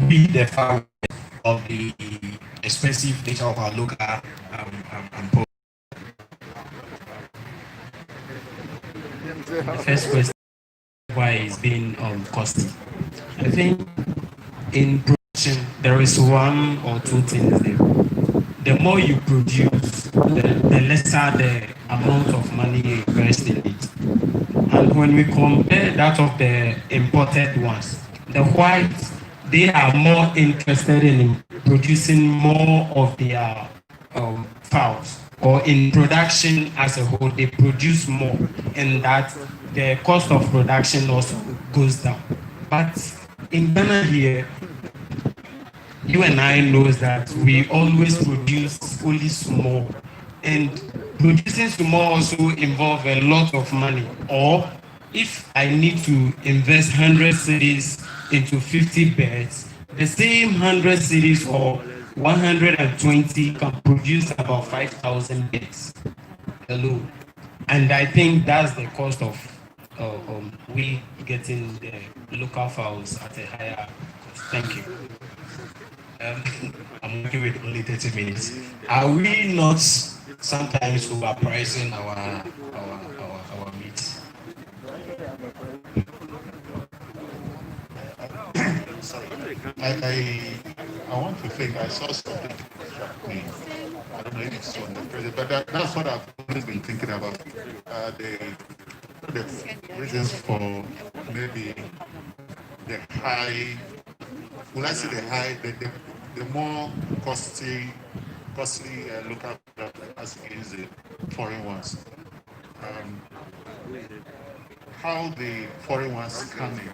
we the farmers of the expensive nature of our local poultry. The first question why it's being costly. I think in production there is one or two things there. The more you produce, the lesser the amount of money you invest in it. And when we compare that of the imported ones, the whites, they are more interested in producing more of their fowls, or in production as a whole, they produce more, and that the cost of production also goes down. But in Ghana here, you and I knows that we always produce only small, and producing small also involve a lot of money. Or if I need to invest 100 cities into 50 birds, the same 100 cities or 120 can produce about 5,000 birds alone. And I think that's the cost of we getting the local fowls at a higher cost. Thank you. I'm working with only 30 minutes. Are we not sometimes overpricing our meat? Sorry. I want to think I saw something that struck me. I don't know if it's on the president, but that's what I've always been thinking about. The reasons for maybe the high, will I say the high, the more costly local product as against the foreign ones. How the foreign ones come in,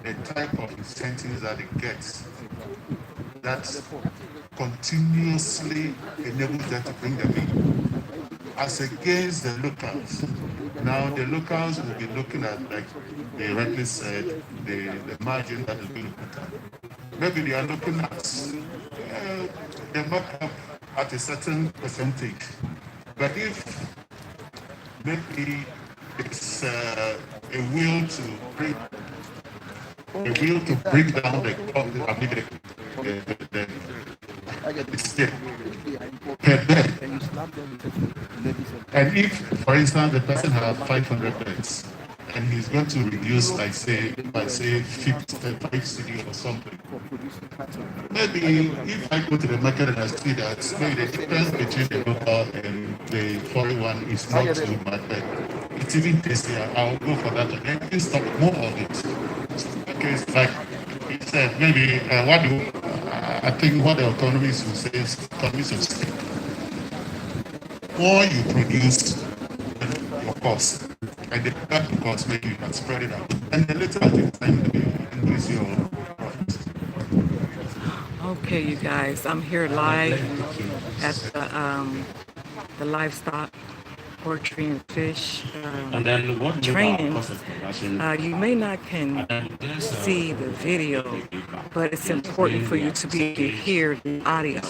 the type of incentives that it gets, that continuously enables them to bring them in, as against the locals. Now the locals will be looking at, like they rightly said, the margin that is being put on. Maybe they are looking at the markup at a certain percentage. But if maybe it's a will to bring down the per bed. And if, for instance, the person has 500 beds, and he's going to reduce, like say, by say 55 CD or something. Maybe if I go to the market and I see that maybe the difference between the local and the foreign one is not too much, but it's even tastier, I'll go for that and then stock more of it. Okay, it's like he said, maybe I think what the economists will say is economists will say, more you produce, your cost. And the bigger cost, maybe you can spread it out. And then later at the time, maybe increase your profit. Okay, you guys, I'm here live at the Livestock, Poultry and Fish training. You may not can see the video, but it's important for you to be able to hear the audio.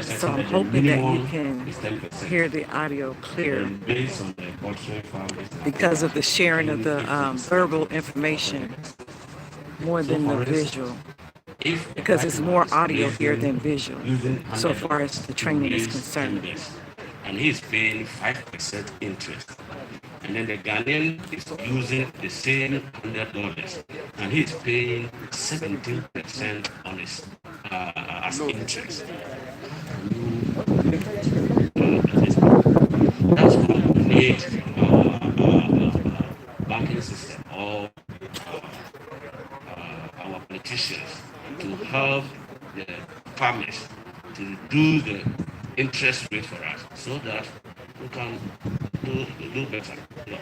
So I'm hoping that you can hear the audio clear because of the sharing of the verbal information more than the visual. Because it's more audio here than visual, so far as the training is concerned. And he's paying 5% interest. And then the Ghanaian is using the same $100, and he's paying 17% on his as interest. That's why we need banking system or our politicians to help the farmers to reduce the interest rate for us so that we can do better. Yeah.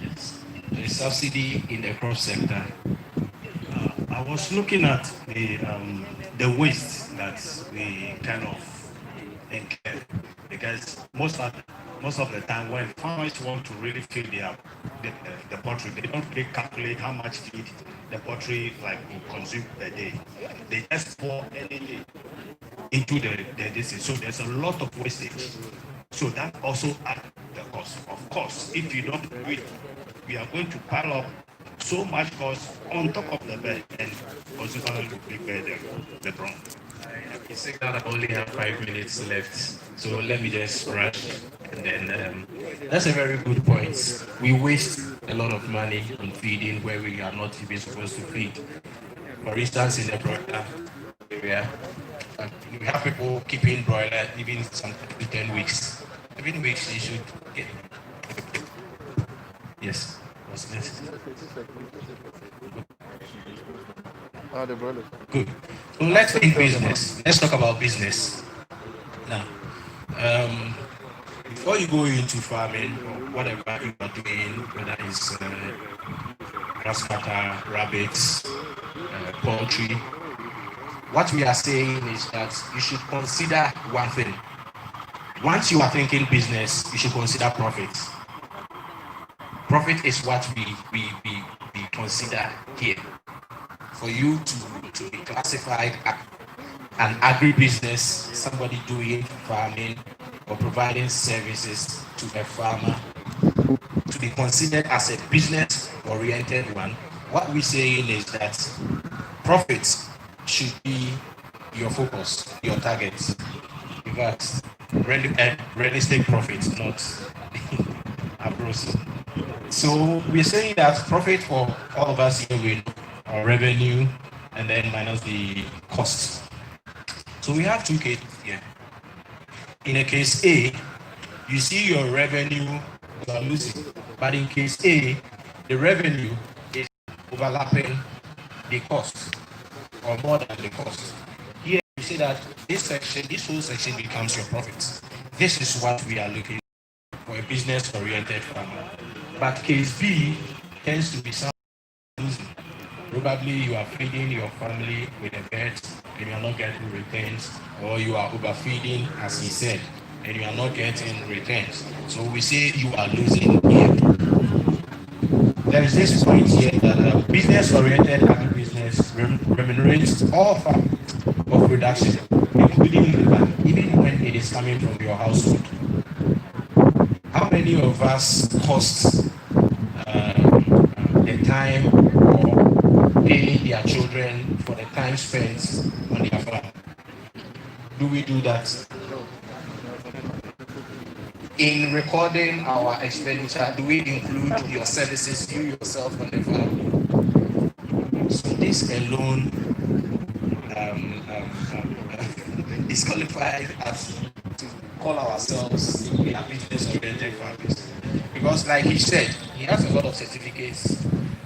Yes. The subsidy in the crop sector. I was looking at the waste that we kind of incur, because most of the time when farmers want to really feed the poultry, they don't really calculate how much feed the poultry will consume per day. They just pour anything into the disease. So there's a lot of wastage. So that also adds the cost. Of course, if you don't do it, we are going to pile up so much cost on top of the bed, and consequently to prepare the prawn. You say that I only have 5 minutes left, so let me just rush. And then that's a very good point. We waste a lot of money on feeding where we are not even supposed to feed. For instance, in the broiler area, we have people keeping broiler even sometimes 10 weeks. 7 weeks you should get. Yes. What's this? The broilers. Good. So let's think business. Let's talk about business. Now, before you go into farming or whatever you are doing, whether it's grass cutter, rabbits, poultry, what we are saying is that you should consider one thing. Once you are thinking business, you should consider profit. Profit is what we consider here. For you to be classified as an agribusiness, somebody doing farming or providing services to a farmer, to be considered as a business-oriented one, what we're saying is that profits should be your focus, your target. In fact, realistic profits, not gross. So we're saying that profit for all of us here will our revenue and then minus the costs. So we have two cases here. In a case A, you see your revenue, you are losing. But in case A, the revenue is overlapping the cost or more than the cost. Here you see that this whole section becomes your profit. This is what we are looking for a business-oriented farmer. But case B tends to be something losing. Probably you are feeding your family with a bird and you are not getting returns, or you are overfeeding, as he said, and you are not getting returns. So we say you are losing here. There is this point here that business-oriented agribusiness remunerates all form of production, including even when it is coming from your household. How many of us cost the time or pay their children for the time spent on their farm? Do we do that? In recording our expenditure, do we include your services, you yourself on the farm? So this alone disqualified us to call ourselves we are business-oriented farmers. Because like he said, he has a lot of certificates.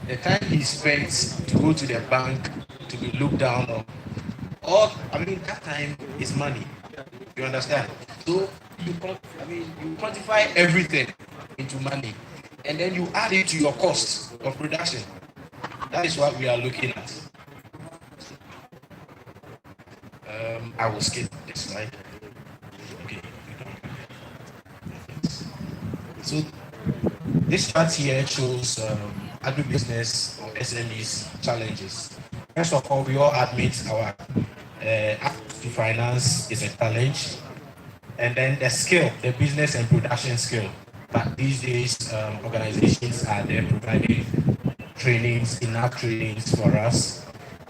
The time he spent to go to the bank to be looked down on, that time is money. You understand? So you quantify everything into money, and then you add it to your cost of production. That is what we are looking at. I will skip this slide. Okay. So this chart here shows agribusiness or SMEs challenges. First of all, we all admit our access to finance is a challenge, and then the skill, the business and production skill. But these days, organizations are there providing enough trainings for us.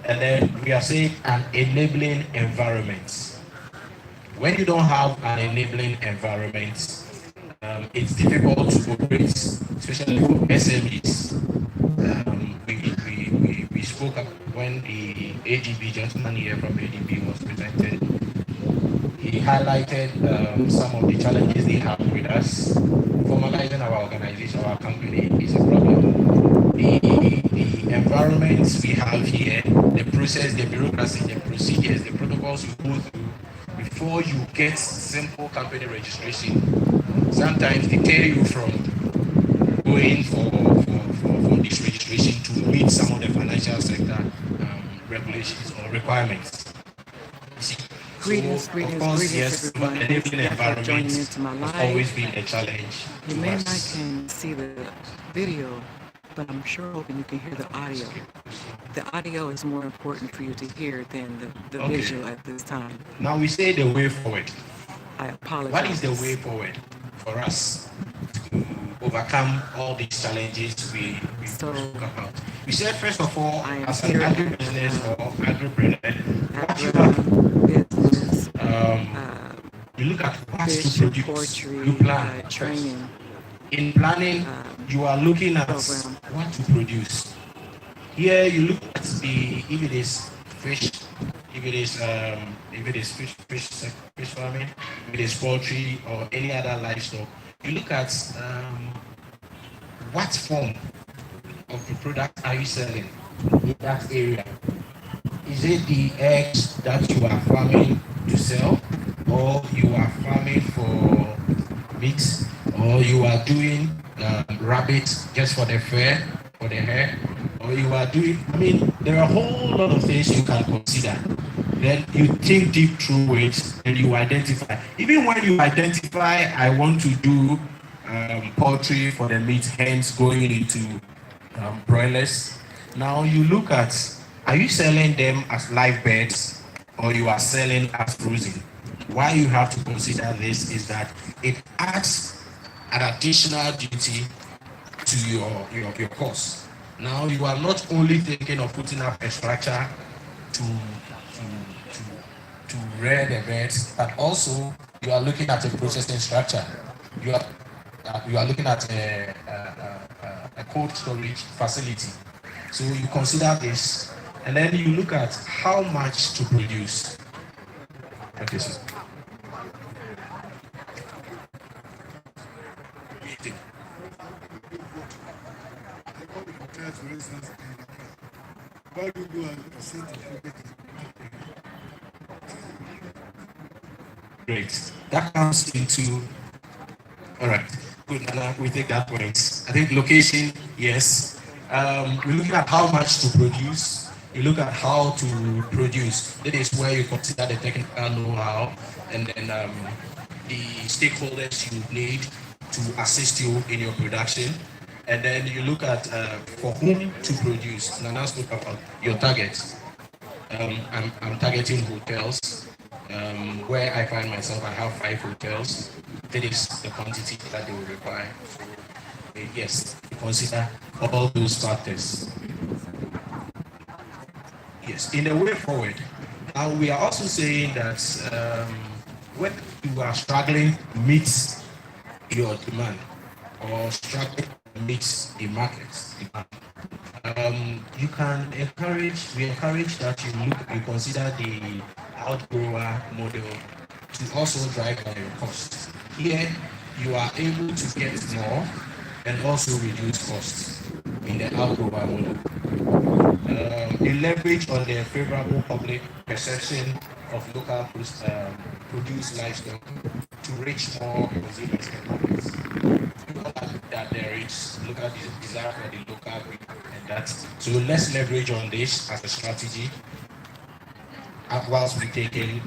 And then we are saying an enabling environment. When you don't have an enabling environment, it's difficult to operate, especially for SMEs. We spoke up when the AGB gentleman here from ADB was presented. He highlighted some of the challenges they have with us. Formalizing our organization, our company is a problem. The environments we have here, the process, the bureaucracy, the procedures, the protocols you go through before you get simple company registration, sometimes deter you from going for this registration to meet some of the financial sector regulations or requirements. Greetings, yes, everyone. Enabling environment joining into my live. has always been a challenge. You may not can see the video, but I'm sure hoping you can hear the audio. The audio is more important for you to hear than the visual at this time. Now we say the way forward. I apologize. What is the way forward for us to overcome all these challenges we spoke about? We said, first of all, I am as an here at agribusiness or agripreneur, what you have, business, you look at what to fish and produce, poultry you plan. training In planning, you are looking at program. what to produce. Here, you look at the if it is fish, if it is fish farming, if it is poultry or any other livestock. You look at what form of the product are you selling in that area? Is it the eggs that you are farming to sell, or you are farming for meat, or you are doing rabbits just for the fur, for the hair, or you are doing, I mean, there are a whole lot of things you can consider. Then you think deep through it and you identify. Even when you identify, I want to do poultry for the meat, hence going into broilers. Now you look at, are you selling them as live birds or you are selling as frozen? Why you have to consider this is that it adds an additional duty to your cost. Now you are not only thinking of putting up a structure to rear the birds, but also you are looking at a processing structure. You are looking at a cold storage facility. So you consider this, and then you look at how much to produce. Okay, sir. Great. That comes into. All right. Good. We take that point. I think location, yes. We're looking at how much to produce. You look at how to produce. That is where you consider the technical know-how and then the stakeholders you need to assist you in your production. And then you look at for whom to produce. Now, let's talk about your targets. I'm targeting hotels. Where I find myself, I have 5 hotels. That is the quantity that they will require. So, yes, consider all those factors. Yes, in the way forward. And we are also saying that when you are struggling to meet your demand or struggling to meet the market's demand, we encourage that you consider the outgrower model to also drive down your costs. Here, you are able to get more and also reduce costs in the outgrower model. You leverage on the favorable public perception of local produced livestock to reach more consumers and markets. That there is local desire for the local breed and that. So let's leverage on this as a strategy whilst we take in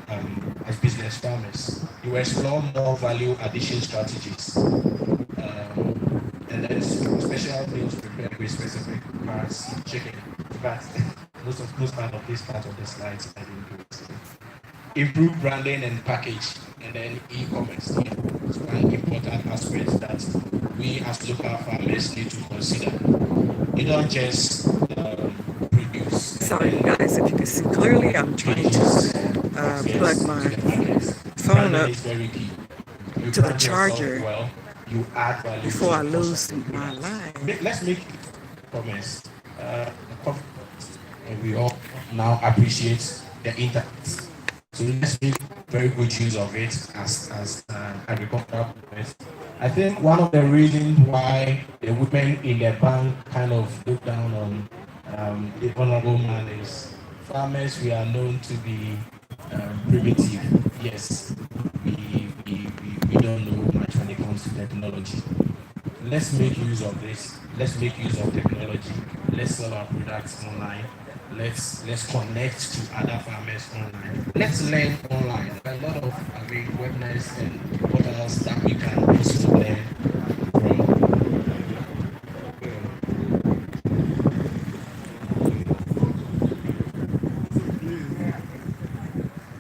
as business farmers. You explore more value addition strategies. And then special meals prepared with specific parts, chicken, but most part of the slides I didn't do it. Improve branding and package, and then e-commerce. It's one important aspect that we as local farmers need to consider. You don't just produce. Sorry, guys, if you can see clearly, I'm trying to plug my phone up to the charger You add value before I lose my line. Let's make comments. And we all now appreciate the internet. So let's make very good use of it as agricultural business. I think one of the reasons why the women in the bank kind of look down on the honorable man is farmers, we are known to be primitive. Yes, we don't know much when it comes to technology. Let's make use of this. Let's make use of technology. Let's sell our products online. Let's connect to other farmers online. Let's learn online. There are a lot of webinars and portals that we can also learn from.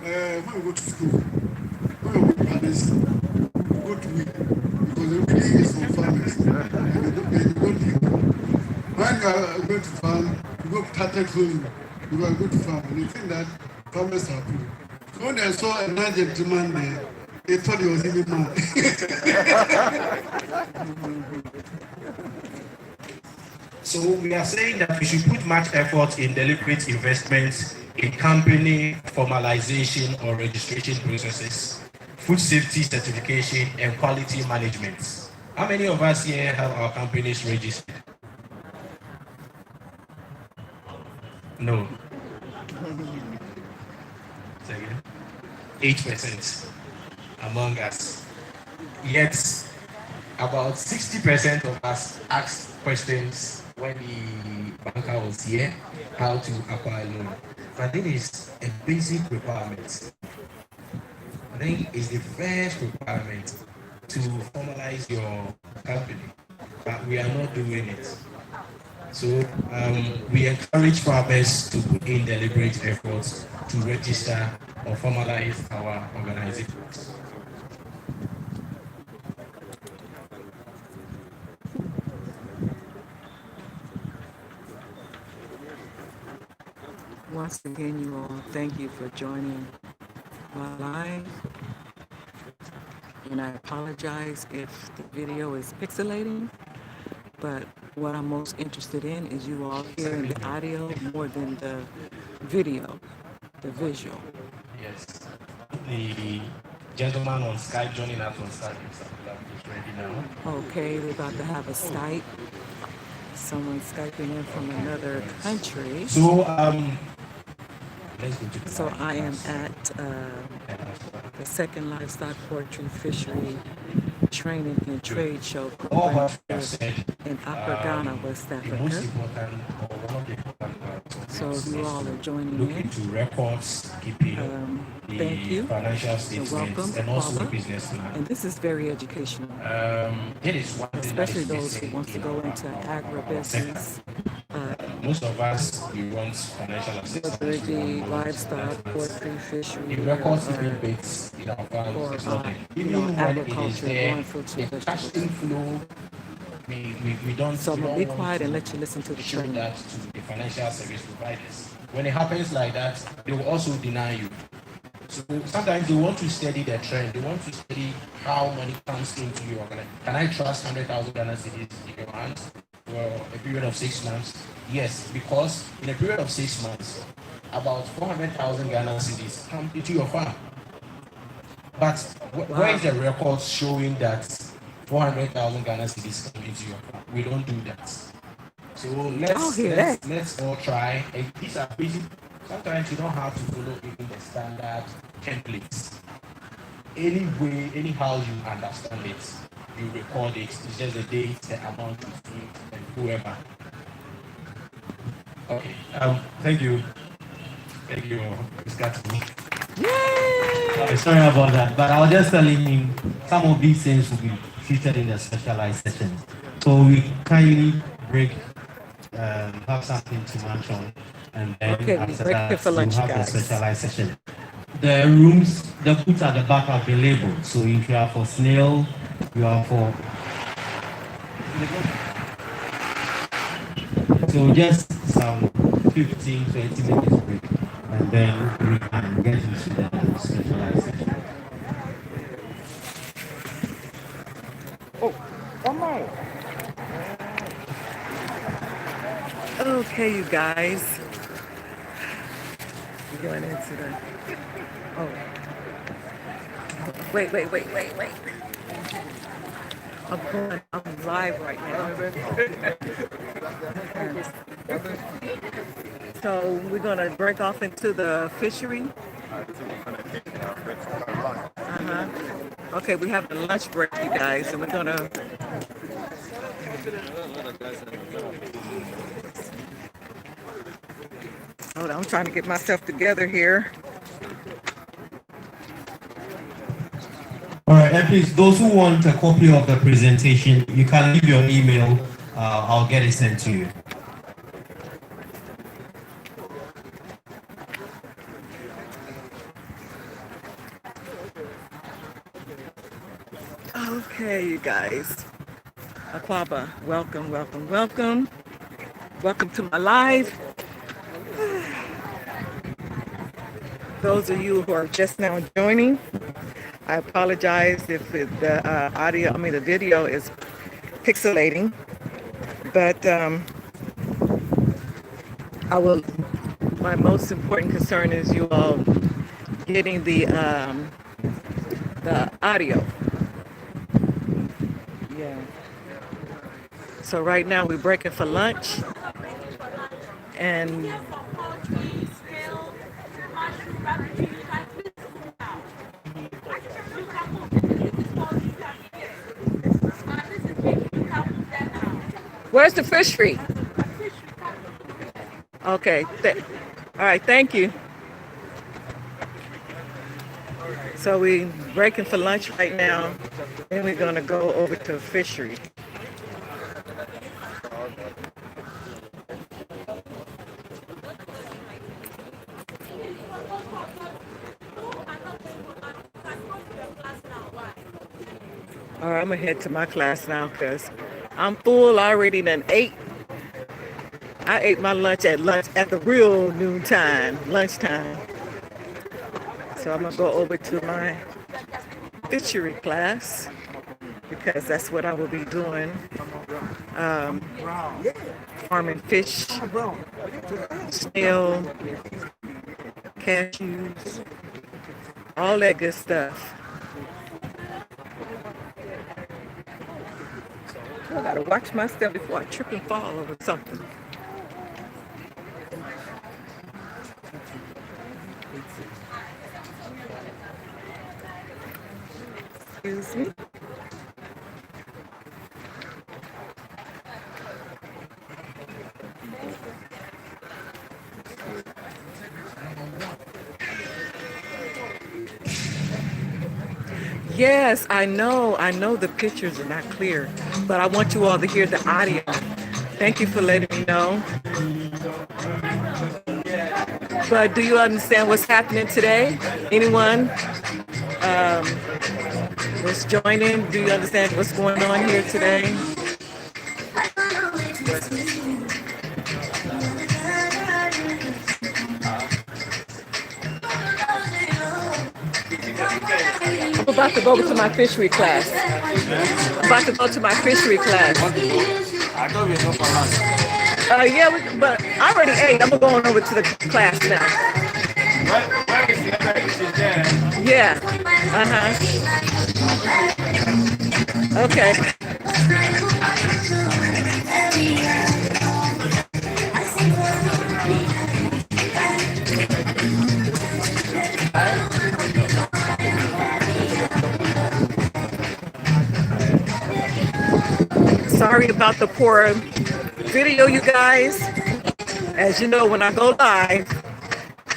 When we go to school, when we go to primary school, we go to week because the reading is for farmers and they don't read. when you are going to farm, you go started sowing, you are going to farm, and you think that farmers are poor. So when they saw another gentleman there, they thought he was even mad. So we are saying that we should put much effort in deliberate investments in company formalization or registration processes, food safety certification, and quality management. How many of us here have our companies registered? No. Second. 8% among us. Yet about 60% of us asked questions when the banker was here, how to acquire loan. I think it's a basic requirement. I think it's the first requirement to formalize your company, but we are not doing it. So we encourage farmers to put in deliberate efforts to register or formalize our organizations. Once again, you all, thank you for joining my live. And I apologize if the video is pixelating, but what I'm most interested in is you all hearing the audio more than the video, the visual. Yes. The gentleman on Skype joining us on Skype is ready now. Okay, we're about to have a Skype. Someone Skyping in from another country. So let's go to the So I am at the second Livestock, Poultry, Fishery Training and Trade Show program in Accra, Ghana, West Africa. So you all are joining in. To records, keeping Thank you. financial statements, welcome, and also the Paula. business plan. And this is very educational, It is one especially those who want to go into agribusiness. Most of us, we want financial assistance. Whether it be livestock, poultry, fishery, The records keeping bits in our farms is not there. Even when it is there, the cash inflow, we don't. So I'm gonna be quiet and let you listen to the show training. that to the financial service providers. When it happens like that, they will also deny you. So sometimes they want to study the trend. They want to study how money comes into your organization. Can I trust 100,000 Ghana cedis in your hands for a period of 6 months? Yes, because in a period of 6 months, about 400,000 Ghana cedis come into your farm. But where is the record showing that 400,000 Ghana cedis come into your farm? We don't do that. So let's all try. And these are basic. Sometimes you don't have to follow even the standard templates. Anyway, anyhow you understand it, you record it. It's just the date, the amount, you see, and whoever. Okay. Thank you. Thank you, Ms. Gatsu. Yay! Sorry about that, but I was just telling him some of these things will be featured in the specialized sessions. So we kindly break, have something to munch on, and then after that we'll have the specialized session. The rooms, the booths at the back have been labeled. So if you are for snail, you are for. So just some 15-20 minutes break, and then we can get into the specialized session. Oh, one more. Okay, you guys. We're going into the. Oh. Wait. I'm live right now. So we're gonna break off into the fishery. Okay, we have the lunch break, you guys, and we're gonna. Hold on, I'm trying to get myself together here. All right, and please, those who want a copy of the presentation, you can leave your email. I'll get it sent to you. Okay, you guys. Aquaba, welcome. Welcome to my live. Those of you who are just now joining, I apologize if the video is pixelating, but my most important concern is you all getting the audio. Yeah. So right now we're breaking for lunch, and where's the fishery? Okay. All right. Thank you. So we're breaking for lunch right now. Then we're gonna go over to fishery. All right, I'm gonna head to my class now because I'm full. I already done ate. I ate my lunch at the real noontime, lunchtime. So I'm gonna go over to my fishery class because that's what I will be doing. Farming fish, snail, cashews, all that good stuff. I gotta watch my step before I trip and fall over something. Excuse me. Yes, I know the pictures are not clear, but I want you all to hear the audio. Thank you for letting me know. But do you understand what's happening today? Anyone was joining? Do you understand what's going on here today? I'm about to go to my fishery class. I'm about to go to my fishery class. I thought we go for lunch. Yeah, but I already ate. I'm going over to the class now. Where is the other issue there? Yeah. Okay. Sorry about the poor video, you guys. As you know, when I go live,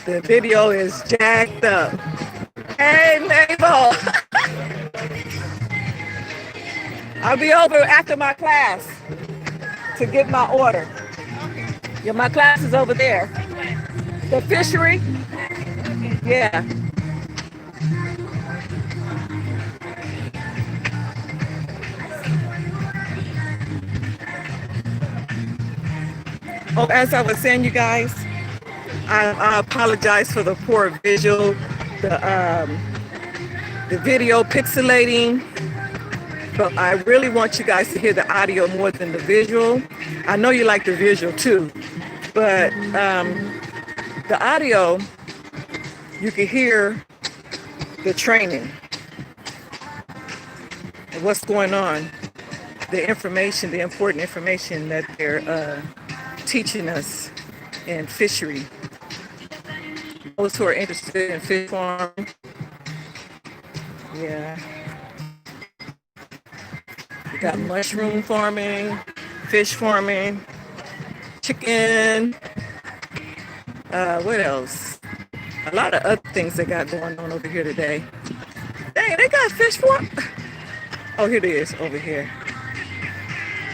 the video is jacked up. Hey, Mabel. I'll be over after my class to get my order. Yeah, my class is over there. The fishery? Yeah. Oh, as I was saying, you guys, I apologize for the poor visual, the video pixelating, but I really want you guys to hear the audio more than the visual. I know you like the visual too, but the audio, you can hear the training and what's going on, the information, the important information that they're teaching us in fishery. Those who are interested in fish farming, yeah. We got mushroom farming, fish farming, chicken, what else? A lot of other things they got going on over here today. Dang, they got fish farm. Oh, here it is over here.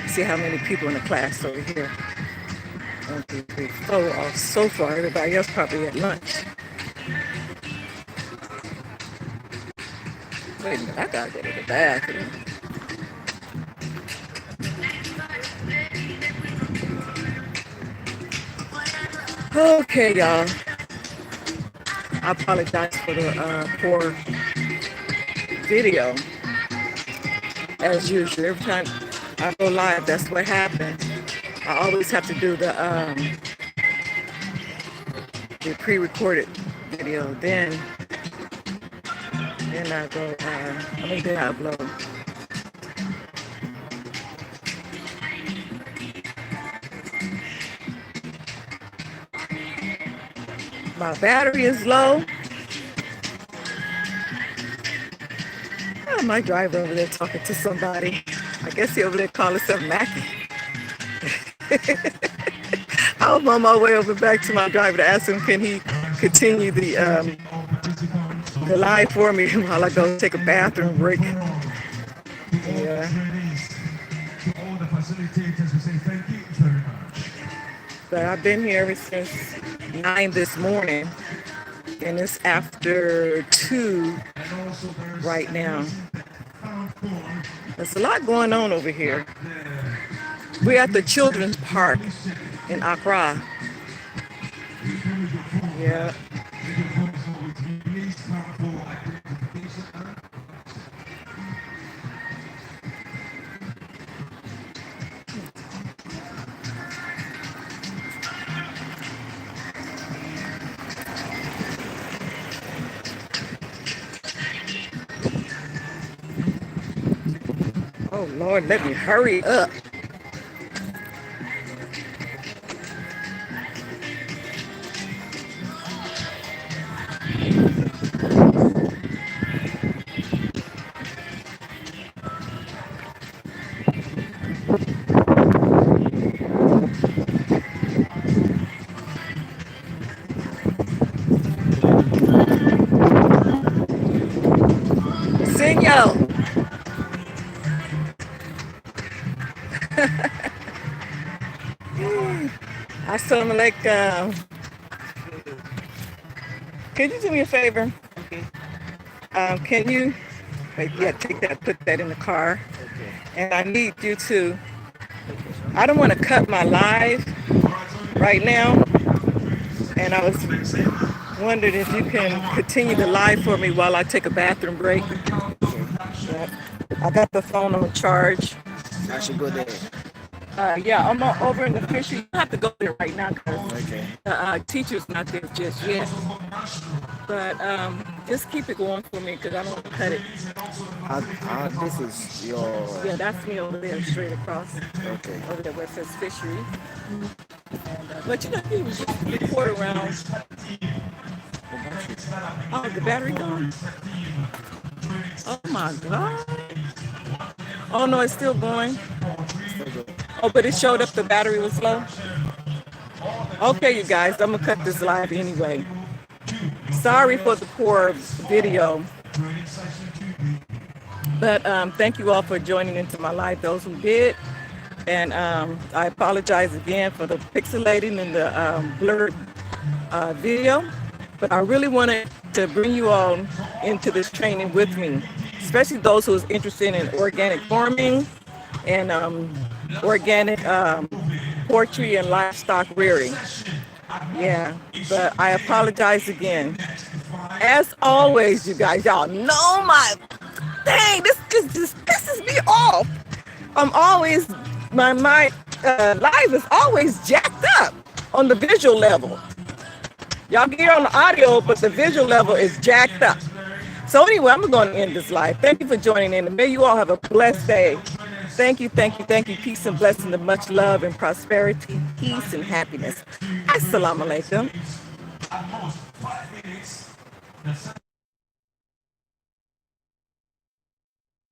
See how many people in the class over here. 1, 2, 3, 4. Oh, so far, everybody else probably at lunch. Wait a minute, I gotta go to the bathroom. Okay, y'all. I apologize for the poor video. As usual, every time I go live, that's what happens. I always have to do the pre-recorded video, then I go. Then I upload. My battery is low. Oh, my driver over there talking to somebody. I guess he over there calling something Mackie. I was on my way over back to my driver to ask him, can he continue the live for me while I go take a bathroom break. Yeah. But I've been here ever since 9 this morning, and it's after 2 right now. There's a lot going on over here. We're at the children's park in Accra. Yeah. Oh Lord, let me hurry up. Senor. Assalamu alaikum. Can you do me a favor? Can you, take that, put that in the car. Okay. And I need you to, I don't want to cut my live right now. And I was wondering if you can continue the live for me while I take a bathroom break. Yep. I got the phone on charge. I should go there. Yeah, I'm over in the fishery. You don't have to go there right now because the teacher's not there just yet. But just keep it going for me because I don't want to cut it. This is your... Yeah, that's me over there, straight across. Okay. Over there where it says fishery. And, but you know, you just report around. Oh, the battery gone? Oh my God. Oh no, it's still going. Oh, but it showed up the battery was low. Okay, you guys, I'm gonna cut this live anyway. Sorry for the poor video. But thank you all for joining into my live, those who did. And I apologize again for the pixelating and the blurred video. But I really wanted to bring you all into this training with me, especially those who is interested in organic farming and organic poultry and livestock rearing. Yeah, but I apologize again. As always, you guys, y'all know my thing. This pisses me off. I'm always, my live is always jacked up on the visual level. Y'all can hear on the audio, but the visual level is jacked up. So anyway, I'm going to end this live. Thank you for joining in, and may you all have a blessed day. Thank you, thank you, thank you. Peace and blessing, and much love and prosperity, peace and happiness. Assalamu alaikum.